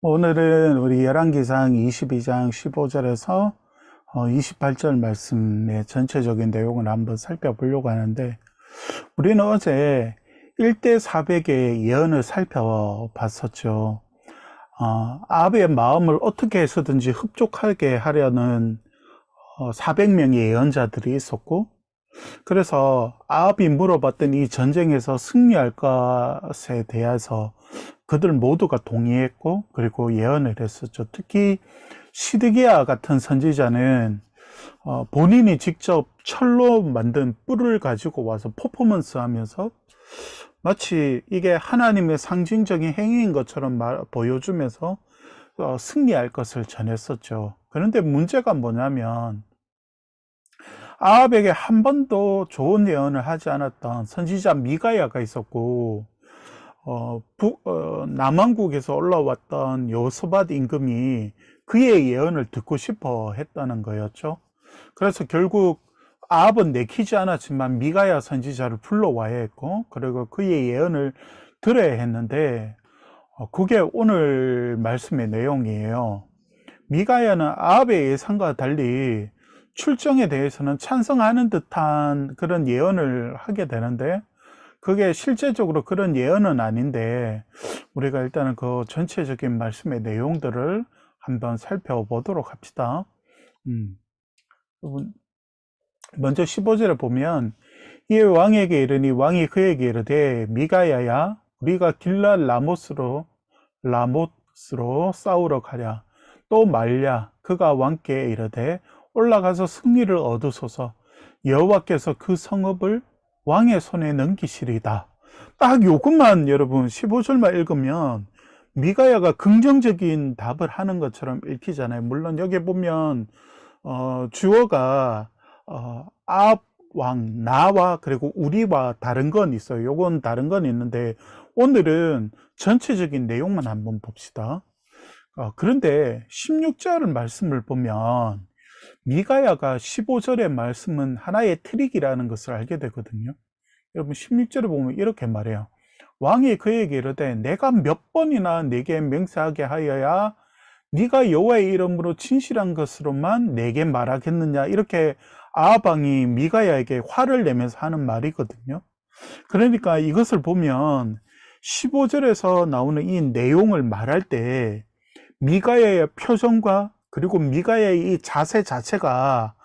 오늘은 우리 열왕기상 22장 15절에서 28절 말씀의 전체적인 내용을 한번 살펴보려고 하는데, 우리는 어제 1대 400의 예언을 살펴봤었죠. 아합의 마음을 어떻게 해서든지 흡족하게 하려는 400명의 예언자들이 있었고, 그래서 아합이 물어봤던 이 전쟁에서 승리할 것에 대해서 그들 모두가 동의했고, 그리고 예언을 했었죠. 특히 시드기야 같은 선지자는 본인이 직접 철로 만든 뿔을 가지고 와서 퍼포먼스 하면서 마치 이게 하나님의 상징적인 행위인 것처럼 보여주면서 승리할 것을 전했었죠. 그런데 문제가 뭐냐면, 아합에게 한 번도 좋은 예언을 하지 않았던 선지자 미가야가 있었고, 남왕국에서 올라왔던 여호사밧 임금이 그의 예언을 듣고 싶어 했다는 거였죠. 그래서 결국 아합은 내키지 않았지만 미가야 선지자를 불러와야 했고, 그리고 그의 예언을 들어야 했는데, 그게 오늘 말씀의 내용이에요. 미가야는 아합의 예상과 달리 출정에 대해서는 찬성하는 듯한 그런 예언을 하게 되는데, 그게 실제적으로 그런 예언은 아닌데, 우리가 일단은 그 전체적인 말씀의 내용들을 한번 살펴보도록 합시다. 먼저 15절에 보면, 이에 왕에게 이르니 왕이 그에게 이르되, 미가야야, 우리가 길랏 라못으로 싸우러 가랴. 또 말랴. 그가 왕께 이르되, 올라가서 승리를 얻으소서. 여호와께서 그 성읍을 왕의 손에 넘기시리다. 딱 요것만 여러분 15절만 읽으면 미가야가 긍정적인 답을 하는 것처럼 읽히잖아요. 물론 여기 보면 주어가 아합 왕, 나와 그리고 우리와 다른 건 있어요. 요건 다른 건 있는데, 오늘은 전체적인 내용만 한번 봅시다. 그런데 16절 말씀을 보면 미가야가 15절의 말씀은 하나의 트릭이라는 것을 알게 되거든요. 여러분 16절을 보면 이렇게 말해요. 왕이 그에게 이르되, 내가 몇 번이나 네게 맹세하게 하여야 네가 여호와의 이름으로 진실한 것으로만 내게 말하겠느냐. 이렇게 아합 왕이 미가야에게 화를 내면서 하는 말이거든요. 그러니까 이것을 보면 15절에서 나오는 이 내용을 말할 때 미가야의 표정과 그리고 미가야의 이 자세 자체가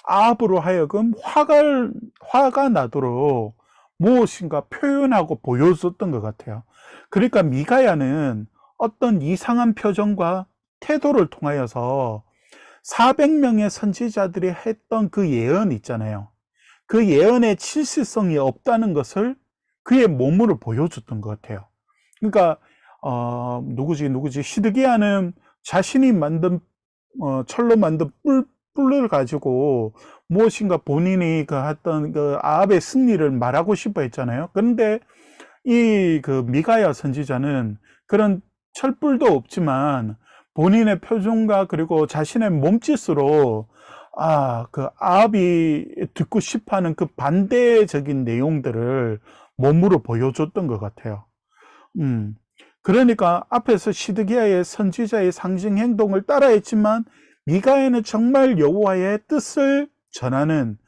아합으로 하여금 화가 나도록 무엇인가 표현하고 보여줬던 것 같아요. 그러니까 미가야는 어떤 이상한 표정과 태도를 통하여서 400명의 선지자들이 했던 그 예언 있잖아요. 그 예언의 진실성이 없다는 것을 그의 몸으로 보여줬던 것 같아요. 그러니까 누구지 시드기야는 자신이 만든 철로 만든 뿔을 가지고 무엇인가 본인이 했던 그 아합의 승리를 말하고 싶어 했잖아요. 그런데 이 그 미가야 선지자는 그런 철뿔도 없지만 본인의 표정과 그리고 자신의 몸짓으로 그 아합이 듣고 싶어하는 그 반대적인 내용들을 몸으로 보여줬던 것 같아요. 그러니까 앞에서 시드기야의 선지자의 상징 행동을 따라했지만 미가야는 정말 여호와의 뜻을 전하는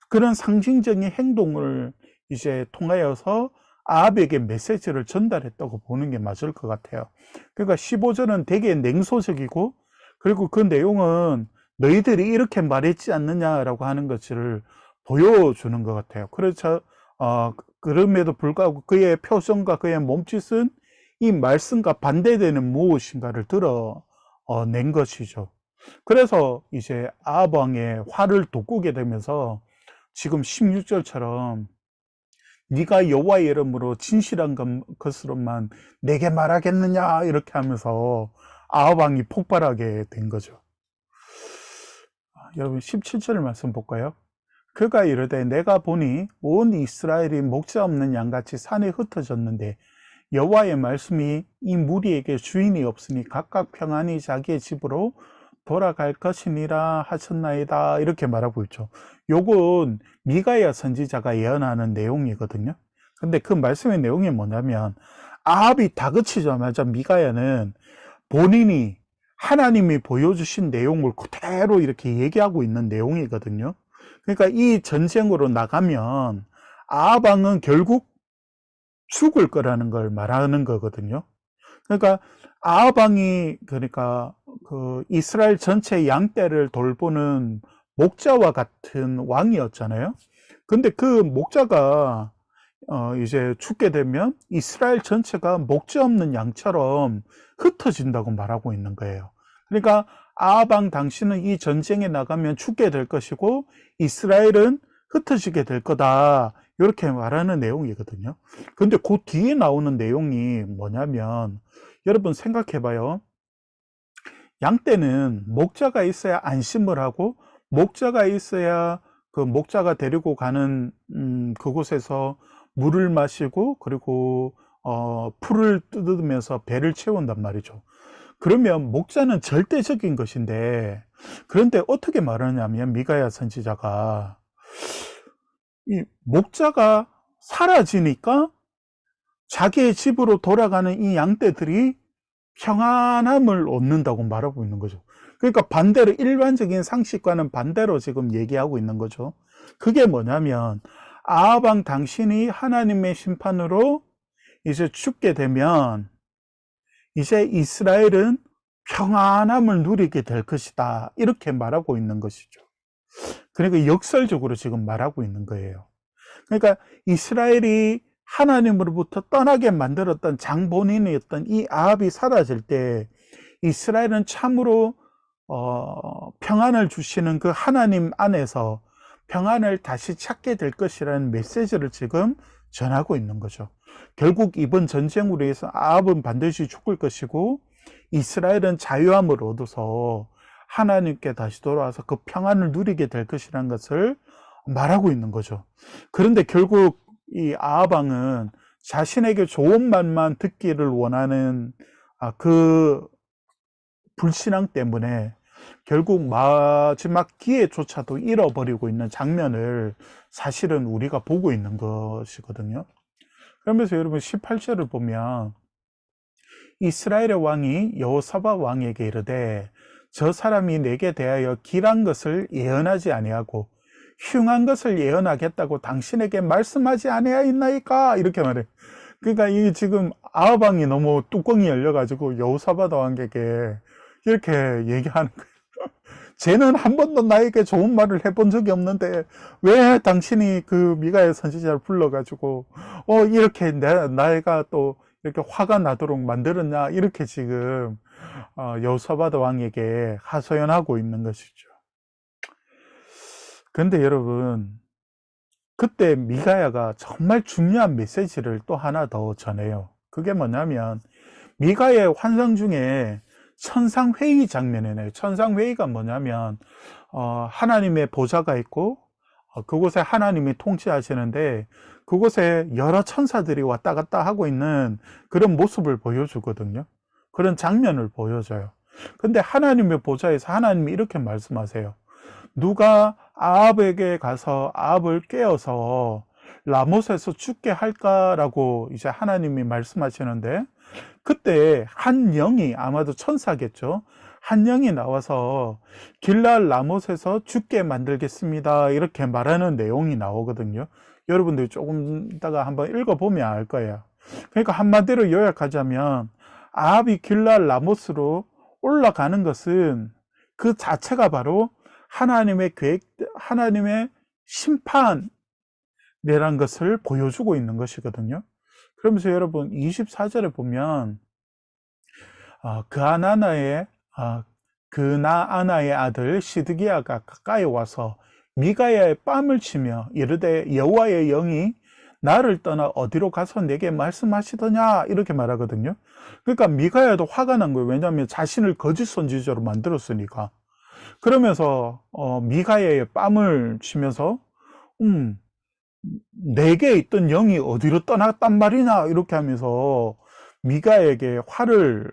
그런 상징적인 행동을 이제 통하여서 아합에게 메시지를 전달했다고 보는 게 맞을 것 같아요. 그러니까 15절은 되게 냉소적이고, 그리고 그 내용은 너희들이 이렇게 말했지 않느냐라고 하는 것을 보여주는 것 같아요. 그래서 그럼에도 불구하고 그의 표정과 그의 몸짓은 이 말씀과 반대되는 무엇인가를 드러낸 것이죠. 그래서 이제 아합 왕의 화를 돋구게 되면서 지금 16절처럼 네가 여호와의 이름으로 진실한 것으로만 내게 말하겠느냐 이렇게 하면서 아합 왕이 폭발하게 된 거죠. 여러분 17절 말씀 볼까요? 그가 이르되, 내가 보니 온 이스라엘이 목자 없는 양같이 산에 흩어졌는데 여호와의 말씀이 이 무리에게 주인이 없으니 각각 평안히 자기의 집으로 돌아갈 것이니라 하셨나이다. 이렇게 말하고 있죠. 요건 미가야 선지자가 예언하는 내용이거든요. 근데 그 말씀의 내용이 뭐냐면, 아합이 다그치자마자 미가야는 본인이 하나님이 보여주신 내용을 그대로 이렇게 얘기하고 있는 내용이거든요. 그러니까 이 전쟁으로 나가면 아합 왕은 결국 죽을 거라는 걸 말하는 거거든요. 그러니까 아합 왕이 그러니까 그 이스라엘 전체 양떼를 돌보는 목자와 같은 왕이었잖아요. 근데 그 목자가 이제 죽게 되면 이스라엘 전체가 목자 없는 양처럼 흩어진다고 말하고 있는 거예요. 그러니까 아합 왕 당신은 이 전쟁에 나가면 죽게 될 것이고 이스라엘은 흩어지게 될 거다, 이렇게 말하는 내용이거든요. 근데 그 뒤에 나오는 내용이 뭐냐면, 여러분 생각해 봐요. 양떼는 목자가 있어야 안심을 하고, 목자가 있어야 그 목자가 데리고 가는 그곳에서 물을 마시고, 그리고 풀을 뜯으면서 배를 채운단 말이죠. 그러면 목자는 절대적인 것인데, 그런데 어떻게 말하냐면 미가야 선지자가 이 목자가 사라지니까 자기의 집으로 돌아가는 이 양떼들이 평안함을 얻는다고 말하고 있는 거죠. 그러니까 반대로 일반적인 상식과는 반대로 지금 얘기하고 있는 거죠. 그게 뭐냐면 아합 왕 당신이 하나님의 심판으로 이제 죽게 되면 이제 이스라엘은 평안함을 누리게 될 것이다, 이렇게 말하고 있는 것이죠. 그러니까 역설적으로 지금 말하고 있는 거예요. 그러니까 이스라엘이 하나님으로부터 떠나게 만들었던 장본인이었던 이 아합이 사라질 때 이스라엘은 참으로 평안을 주시는 그 하나님 안에서 평안을 다시 찾게 될 것이라는 메시지를 지금 전하고 있는 거죠. 결국 이번 전쟁으로 해서 아합은 반드시 죽을 것이고 이스라엘은 자유함을 얻어서 하나님께 다시 돌아와서 그 평안을 누리게 될 것이라는 것을 말하고 있는 거죠. 그런데 결국 이 아합 왕은 자신에게 좋은 말만 듣기를 원하는 그 불신앙 때문에 결국 마지막 기회조차도 잃어버리고 있는 장면을 사실은 우리가 보고 있는 것이거든요. 그러면서 여러분 18절을 보면 이스라엘의 왕이 여호사밧 왕에게 이르되 저 사람이 내게 대하여 길한 것을 예언하지 아니하고 흉한 것을 예언하겠다고 당신에게 말씀하지 아니하였나이까, 이렇게 말해. 그러니까 이 지금 아합 왕이 너무 뚜껑이 열려가지고 여호사밧 왕에게 이렇게 얘기하는 거예요. 쟤는 한 번도 나에게 좋은 말을 해본 적이 없는데 왜 당신이 그 미가의 선지자를 불러가지고 이렇게 내가 또 이렇게 화가 나도록 만들었냐, 이렇게 지금 여호사밧 왕에게 하소연하고 있는 것이죠. 그런데 여러분, 그때 미가야가 정말 중요한 메시지를 또 하나 더 전해요. 그게 뭐냐면 미가의 환상 중에 천상회의 장면이 나요. 천상회의가 뭐냐면 하나님의 보좌가 있고 그곳에 하나님이 통치하시는데 그곳에 여러 천사들이 왔다 갔다 하고 있는 그런 모습을 보여주거든요. 그런 장면을 보여줘요. 근데 하나님의 보좌에서 하나님이 이렇게 말씀하세요. 누가 아합에게 가서 아합을 깨어서 라못에서 죽게 할까라고 이제 하나님이 말씀하시는데, 그때 한 영이, 아마도 천사겠죠, 한 영이 나와서 길랄 라못에서 죽게 만들겠습니다, 이렇게 말하는 내용이 나오거든요. 여러분들이 조금 이따가 한번 읽어보면 알 거예요. 그러니까 한마디로 요약하자면 아합이 길랄 라못으로 올라가는 것은 그 자체가 바로 하나님의 계획, 하나님의 심판이라는 것을 보여주고 있는 것이거든요. 그러면서 여러분 24절에 보면 그나아나의 아들 시드기야가 가까이 와서 미가야의 뺨을 치며 이르되 여호와의 영이 나를 떠나 어디로 가서 내게 말씀하시더냐, 이렇게 말하거든요. 그러니까 미가야도 화가 난 거예요. 왜냐하면 자신을 거짓 선지자로 만들었으니까. 그러면서 미가야의 뺨을 치면서 내게 있던 영이 어디로 떠났단 말이냐, 이렇게 하면서 미가에게 화를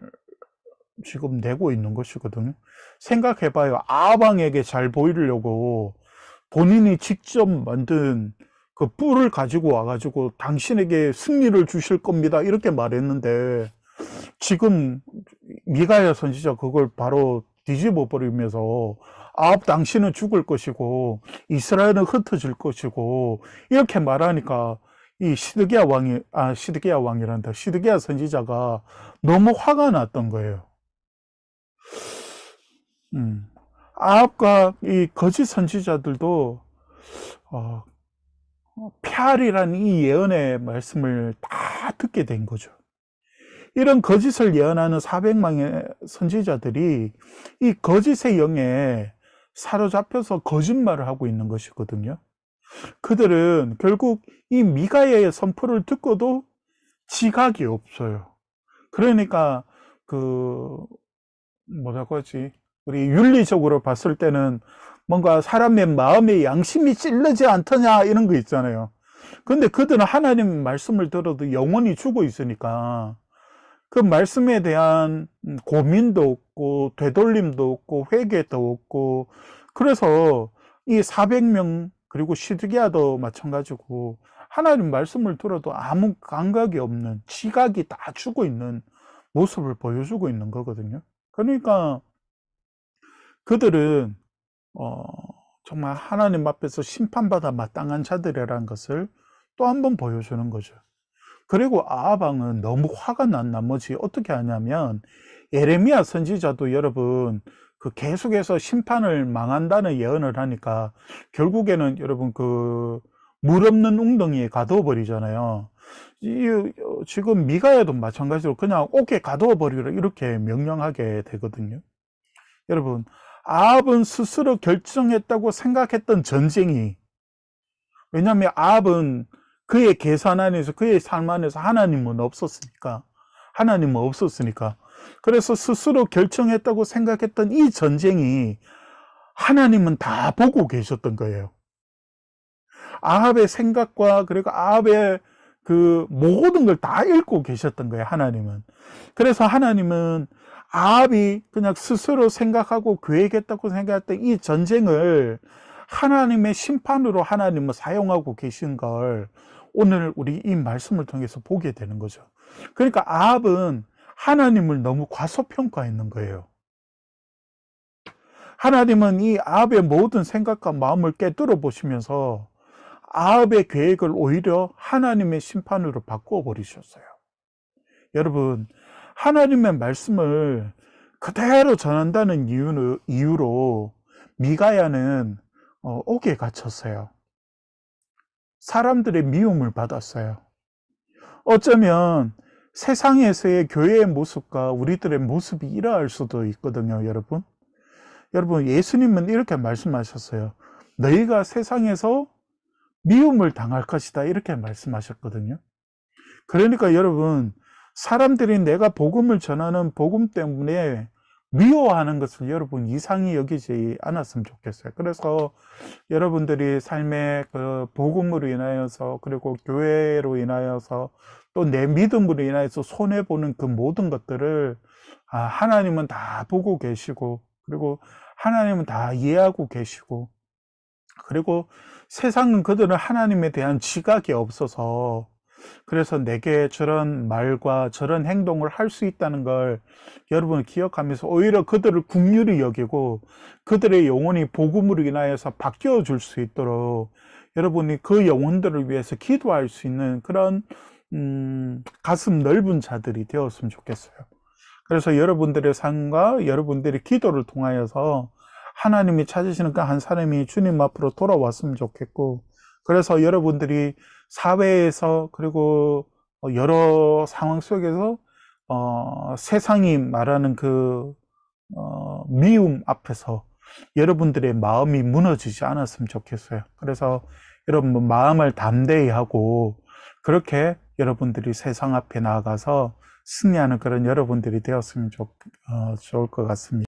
지금 내고 있는 것이거든요. 생각해봐요. 아합 왕에게 잘 보이려고 본인이 직접 만든 그 뿔을 가지고 와가지고 당신에게 승리를 주실 겁니다, 이렇게 말했는데 지금 미가야 선지자 그걸 바로 뒤집어 버리면서 당신은 죽을 것이고 이스라엘은 흩어질 것이고 이렇게 말하니까 이 시드기야 왕이란다. 시드기야 선지자가 너무 화가 났던 거예요. 아합과 이 거짓 선지자들도 페알이라는 이 예언의 말씀을 다 듣게 된 거죠. 이런 거짓을 예언하는 400명의 선지자들이 이 거짓의 영에 사로잡혀서 거짓말을 하고 있는 것이거든요. 그들은 결국 이 미가야의 선포를 듣고도 지각이 없어요. 그러니까 뭐라고 하지? 우리 윤리적으로 봤을 때는 뭔가 사람의 마음의 양심이 찔르지 않더냐 이런 거 있잖아요. 근데 그들은 하나님 말씀을 들어도 영원히 죽어 있으니까 그 말씀에 대한 고민도 없고 되돌림도 없고 회개도 없고, 그래서 이 400명 그리고 시드기야도 마찬가지고 하나님 말씀을 들어도 아무 감각이 없는, 지각이 다 죽어 있는 모습을 보여주고 있는 거거든요. 그러니까 그들은 정말 하나님 앞에서 심판받아 마땅한 자들이라는 것을 또 한 번 보여주는 거죠. 그리고 아합 왕은 너무 화가 난 나머지 어떻게 하냐면, 예레미야 선지자도 여러분 계속해서 심판을 망한다는 예언을 하니까 결국에는 여러분 물 없는 웅덩이에 가두어 버리잖아요. 지금 미가야도 마찬가지로 그냥 옥에 가두어 버리라 이렇게 명령하게 되거든요. 여러분, 아합은 스스로 결정했다고 생각했던 전쟁이, 왜냐하면 아합은 그의 계산 안에서, 그의 삶 안에서 하나님은 없었으니까. 그래서 스스로 결정했다고 생각했던 이 전쟁이 하나님은 다 보고 계셨던 거예요. 아합의 생각과 그리고 아합의 모든 걸 다 읽고 계셨던 거예요, 하나님은. 그래서 하나님은 아합이 그냥 스스로 생각하고 계획했다고 생각했던 이 전쟁을 하나님의 심판으로 하나님은 사용하고 계신 걸 오늘 우리 이 말씀을 통해서 보게 되는 거죠. 그러니까 아합은 하나님을 너무 과소평가했는 거예요. 하나님은 이 아합의 모든 생각과 마음을 꿰뚫어 보시면서 아합의 계획을 오히려 하나님의 심판으로 바꾸어 버리셨어요. 여러분, 하나님의 말씀을 그대로 전한다는 이유로 미가야는 옥에 갇혔어요. 사람들의 미움을 받았어요. 어쩌면 세상에서의 교회의 모습과 우리들의 모습이 이러할 수도 있거든요, 여러분. 여러분, 예수님은 이렇게 말씀하셨어요. 너희가 세상에서 미움을 당할 것이다, 이렇게 말씀하셨거든요. 그러니까 여러분, 사람들이 내가 복음을 전하는 복음 때문에 미워하는 것을 여러분 이상히 여기지 않았으면 좋겠어요. 그래서 여러분들이 삶의 복음으로 인하여서, 그리고 교회로 인하여서, 또 내 믿음으로 인하여서 손해보는 그 모든 것들을 하나님은 다 보고 계시고, 그리고 하나님은 다 이해하고 계시고, 그리고 세상은 그들은 하나님에 대한 지각이 없어서 그래서 내게 저런 말과 저런 행동을 할 수 있다는 걸 여러분 기억하면서 오히려 그들을 긍휼히 여기고 그들의 영혼이 복음으로 인하여서 바뀌어 줄 수 있도록 여러분이 그 영혼들을 위해서 기도할 수 있는 그런 가슴 넓은 자들이 되었으면 좋겠어요. 그래서 여러분들의 삶과 여러분들의 기도를 통하여서 하나님이 찾으시는 그 한 사람이 주님 앞으로 돌아왔으면 좋겠고, 그래서 여러분들이 사회에서 그리고 여러 상황 속에서 세상이 말하는 미움 앞에서 여러분들의 마음이 무너지지 않았으면 좋겠어요. 그래서 여러분 마음을 담대히 하고 그렇게 여러분들이 세상 앞에 나아가서 승리하는 그런 여러분들이 되었으면 좋을 것 같습니다.